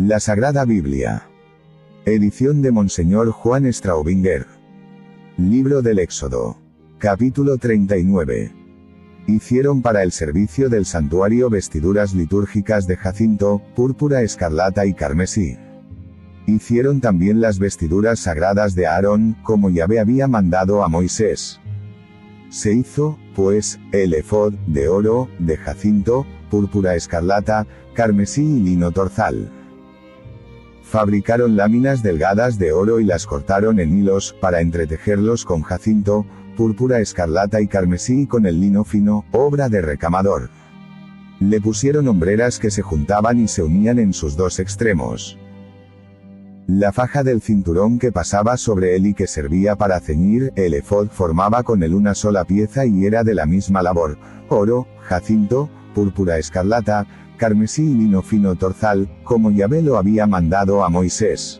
La Sagrada Biblia. Edición de Monseñor Juan Straubinger. Libro del Éxodo. Capítulo 39. Hicieron para el servicio del santuario vestiduras litúrgicas de jacinto, púrpura, escarlata y carmesí. Hicieron también las vestiduras sagradas de Aarón, como Yahvé había mandado a Moisés. Se hizo, pues, el efod, de oro, de jacinto, púrpura, escarlata, carmesí y lino torzal. Fabricaron láminas delgadas de oro y las cortaron en hilos, para entretejerlos con jacinto, púrpura, escarlata y carmesí y con el lino fino, obra de recamador. Le pusieron hombreras que se juntaban y se unían en sus dos extremos. La faja del cinturón que pasaba sobre él y que servía para ceñir el efod formaba con él una sola pieza y era de la misma labor: oro, jacinto, púrpura, escarlata, carmesí y lino fino torzal, como Yahvé lo había mandado a Moisés.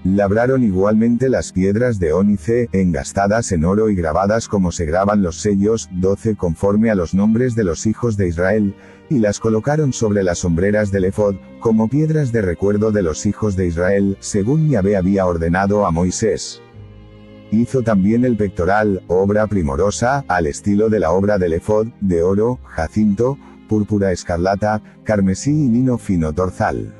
Labraron igualmente las piedras de ónice, engastadas en oro y grabadas como se graban los sellos, 12 conforme a los nombres de los hijos de Israel, y las colocaron sobre las hombreras del efod, como piedras de recuerdo de los hijos de Israel, según Yahvé había ordenado a Moisés. Hizo también el pectoral, obra primorosa, al estilo de la obra del efod, de oro, jacinto, púrpura, escarlata, carmesí y lino fino torzal.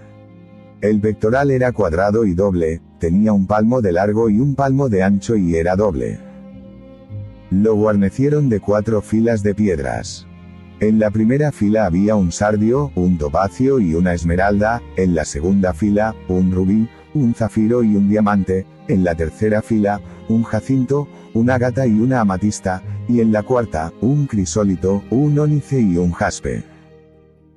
El pectoral era cuadrado y doble, tenía un palmo de largo y un palmo de ancho y era doble. Lo guarnecieron de 4 filas de piedras. En la primera fila había un sardio, un topacio y una esmeralda, en la segunda fila, un rubí, un zafiro y un diamante, en la tercera fila, un jacinto, un ágata y una amatista, y en la cuarta, un crisólito, un ónice y un jaspe.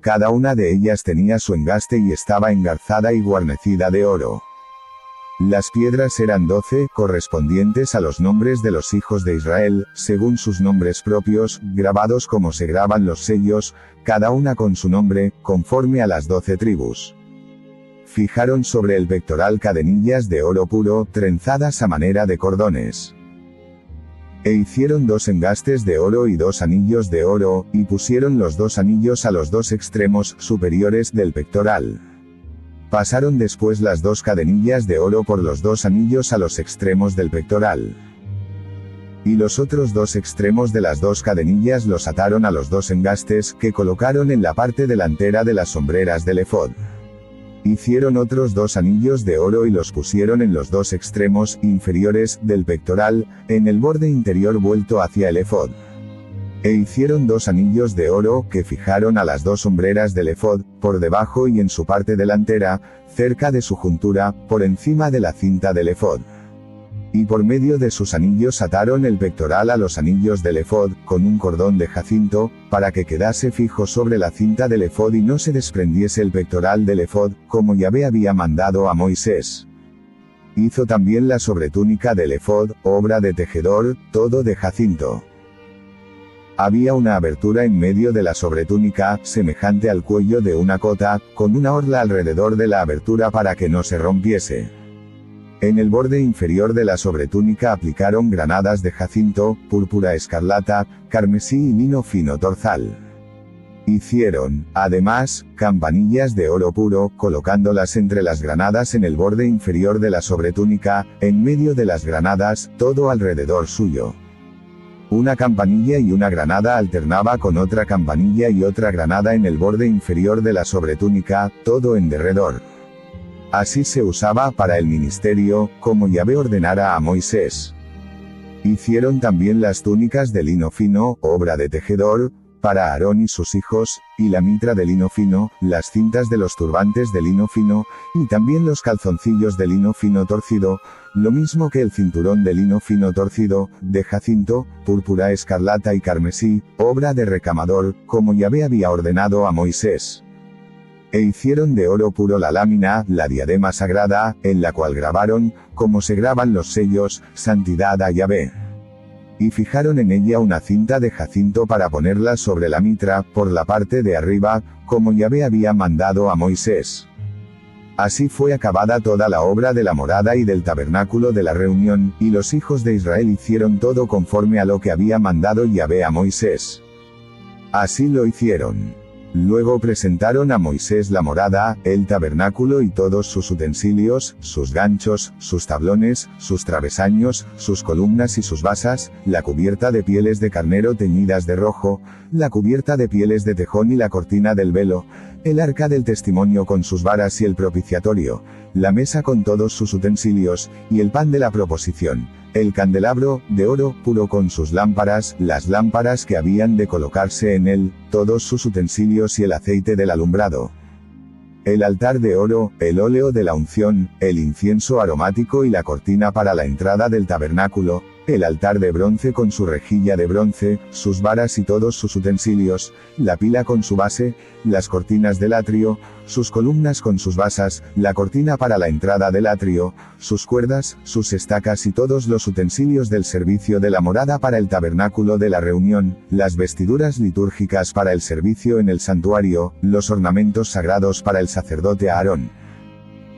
Cada una de ellas tenía su engaste y estaba engarzada y guarnecida de oro. Las piedras eran 12, correspondientes a los nombres de los hijos de Israel, según sus nombres propios, grabados como se graban los sellos, cada una con su nombre, conforme a las 12 tribus. Fijaron sobre el pectoral cadenillas de oro puro, trenzadas a manera de cordones. E hicieron 2 engastes de oro y 2 anillos de oro, y pusieron los 2 anillos a los 2 extremos superiores del pectoral. Pasaron después las 2 cadenillas de oro por los 2 anillos a los extremos del pectoral. Y los otros 2 extremos de las 2 cadenillas los ataron a los 2 engastes que colocaron en la parte delantera de las hombreras del efod. Hicieron otros 2 anillos de oro y los pusieron en los 2 extremos inferiores del pectoral, en el borde interior vuelto hacia el efod. E hicieron 2 anillos de oro que fijaron a las 2 hombreras del efod, por debajo y en su parte delantera, cerca de su juntura, por encima de la cinta del efod. Y por medio de sus anillos ataron el pectoral a los anillos del efod, con un cordón de jacinto, para que quedase fijo sobre la cinta del efod y no se desprendiese el pectoral del efod, como Yahvé había mandado a Moisés. Hizo también la sobretúnica del efod, obra de tejedor, todo de jacinto. Había una abertura en medio de la sobretúnica, semejante al cuello de una cota, con una orla alrededor de la abertura para que no se rompiese. En el borde inferior de la sobretúnica aplicaron granadas de jacinto, púrpura, escarlata, carmesí y lino fino torzal. Hicieron, además, campanillas de oro puro, colocándolas entre las granadas en el borde inferior de la sobretúnica, en medio de las granadas, todo alrededor suyo. Una campanilla y una granada alternaba con otra campanilla y otra granada en el borde inferior de la sobretúnica, todo en derredor. Así se usaba para el ministerio, como Yahvé ordenara a Moisés. Hicieron también las túnicas de lino fino, obra de tejedor, para Aarón y sus hijos, y la mitra de lino fino, las cintas de los turbantes de lino fino, y también los calzoncillos de lino fino torcido, lo mismo que el cinturón de lino fino torcido, de jacinto, púrpura, escarlata y carmesí, obra de recamador, como Yahvé había ordenado a Moisés. E hicieron de oro puro la lámina, la diadema sagrada, en la cual grabaron, como se graban los sellos, santidad a Yahvé. Y fijaron en ella una cinta de jacinto para ponerla sobre la mitra, por la parte de arriba, como Yahvé había mandado a Moisés. Así fue acabada toda la obra de la morada y del tabernáculo de la reunión, y los hijos de Israel hicieron todo conforme a lo que había mandado Yahvé a Moisés. Así lo hicieron. Luego presentaron a Moisés la morada, el tabernáculo y todos sus utensilios, sus ganchos, sus tablones, sus travesaños, sus columnas y sus basas, la cubierta de pieles de carnero teñidas de rojo, la cubierta de pieles de tejón y la cortina del velo, el arca del testimonio con sus varas y el propiciatorio, la mesa con todos sus utensilios, y el pan de la proposición, el candelabro, de oro puro con sus lámparas, las lámparas que habían de colocarse en él, todos sus utensilios y el aceite del alumbrado. El altar de oro, el óleo de la unción, el incienso aromático y la cortina para la entrada del tabernáculo, el altar de bronce con su rejilla de bronce, sus varas y todos sus utensilios, la pila con su base, las cortinas del atrio, sus columnas con sus basas, la cortina para la entrada del atrio, sus cuerdas, sus estacas y todos los utensilios del servicio de la morada para el tabernáculo de la reunión, las vestiduras litúrgicas para el servicio en el santuario, los ornamentos sagrados para el sacerdote Aarón,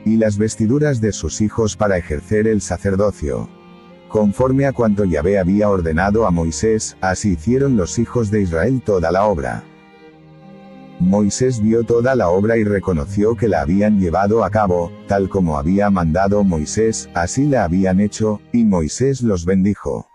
y las vestiduras de sus hijos para ejercer el sacerdocio. Conforme a cuanto Yahvé había ordenado a Moisés, así hicieron los hijos de Israel toda la obra. Moisés vio toda la obra y reconoció que la habían llevado a cabo, tal como había mandado Moisés, así la habían hecho, y Moisés los bendijo.